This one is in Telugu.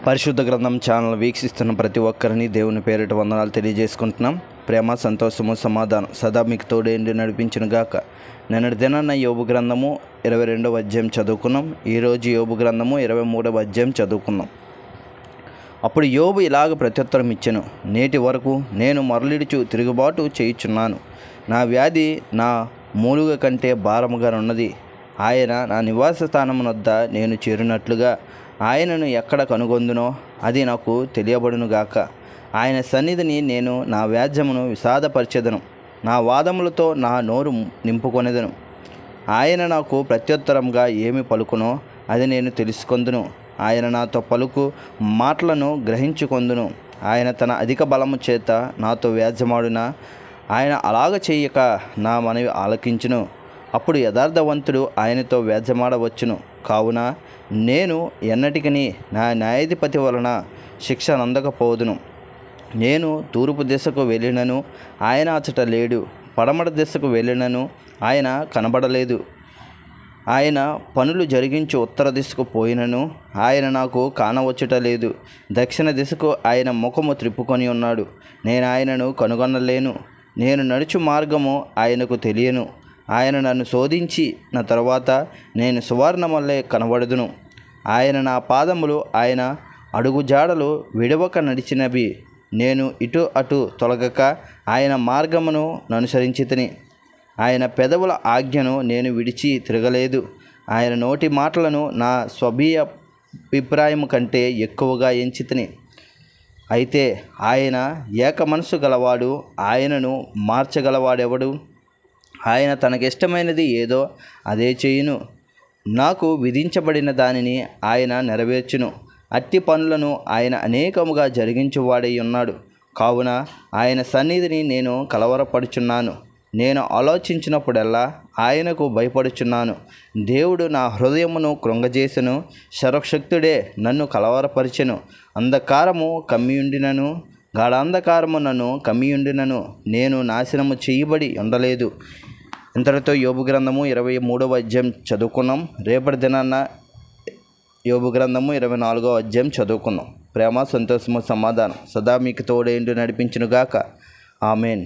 పరిశుద్ధ గ్రంథం ఛానల్ వీక్షిస్తున్న ప్రతి ఒక్కరిని దేవుని పేరిట వందనాలు తెలియజేసుకుంటున్నాం. ప్రేమ, సంతోషము, సమాధానం సదా మీకు తోడేండి నడిపించును గాక. నిన్నటి దినాన్న యోబు గ్రంథము 22వ అధ్యాయం చదువుకున్నాం. ఈరోజు యోబు గ్రంథము 23వ అధ్యాయం చదువుకున్నాం. అప్పుడు యోబు ఇలాగ ప్రత్యుత్తరం ఇచ్చెను: నేటి వరకు నేను మరలిడుచు తిరుగుబాటు చేయుచున్నాను. నా వ్యాధి నా మూలుగ కంటే భారముగా ఉన్నది. ఆయన నా నివాస స్థానమునొద్ద నేను చేరినట్లుగా ఆయనను ఎక్కడ కనుగొందునో అది నాకు తెలియబడునుగాక. ఆయన సన్నిధిని నేను నా వ్యాజ్యమును విషాదపరిచెదను, నా వాదములతో నా నోరు నింపుకొనెదను. ఆయన నాకు ప్రత్యుత్తరంగా ఏమి పలుకునో అది నేను తెలుసుకొందును. ఆయన నాతో పలుకు మాటలను గ్రహించుకొందును. ఆయన తన అధిక బలము చేత నాతో వ్యాజ్యమాడునా ఆయన అలాగ చేయక నా మనవి ఆలకించును. అప్పుడు యథార్థవంతుడు ఆయనతో వ్యాజ్యమాడవచ్చును. కావున నేను ఎన్నటికీ నా న్యాయాధిపతి వలన శిక్ష నందకపోదును. నేను తూర్పు దిశకు వెళ్ళినను ఆయన అచట లేడు, పడమట దిశకు వెళ్ళినను ఆయన కనబడలేదు. ఆయన పనులు జరిగించి ఉత్తర దిశకు పోయినను ఆయన నాకు కానవచ్చుట లేదు. దక్షిణ దిశకు ఆయన ముఖము త్రిప్పుకొని ఉన్నాడు, నేను ఆయనను కనుగొనలేను. నేను నడుచు మార్గము ఆయనకు తెలియను. ఆయన నన్ను శోధించి నా తర్వాత నేను సువర్ణమల్లే కనబడుదును. ఆయన నా పాదములు ఆయన అడుగుజాడలు విడవక నడిచినవి. నేను ఇటు అటు తొలగక ఆయన మార్గమును అనుసరించితిని. ఆయన పెదవుల ఆజ్ఞను నేను విడిచి తిరగలేదు. ఆయన నోటి మాటలను నా స్వభీయ అభిప్రాయము కంటే ఎక్కువగా ఎంచితిని. అయితే ఆయన ఏక మనసు గలవాడు, ఆయనను మార్చగలవాడెవడు? ఆయన తనకిష్టమైనది ఏదో అదే చేయును. నాకు విధించబడిన దానిని ఆయన నెరవేర్చును. అట్టి పనులను ఆయన అనేకముగా జరిగించువాడై ఉన్నాడు. కావున ఆయన సన్నిధిని నేను కలవరపడుచున్నాను. నేను ఆలోచించినప్పుడల్లా ఆయనకు భయపడుచున్నాను. దేవుడు నా హృదయమును కృంగజేసెను, సర్వశక్తుడే నన్ను కలవరపరిచెను. అంధకారము కమ్మియుండినను, గాఢాంధకారము నన్ను కమ్మియుండినను నేను నాశనము చేయబడి ఉండలేదు. ఇంతటితో యోబు గ్రంథము 23వ అధ్యాయం చదువుకున్నాం. రేపటి దినాన్న యోబు గ్రంథము 24వ అధ్యాయం చదువుకున్నాం. ప్రేమ, సంతోషము, సమాధానం సదా మీకు తోడేంటి నడిపించునుగాక. ఆమెన్.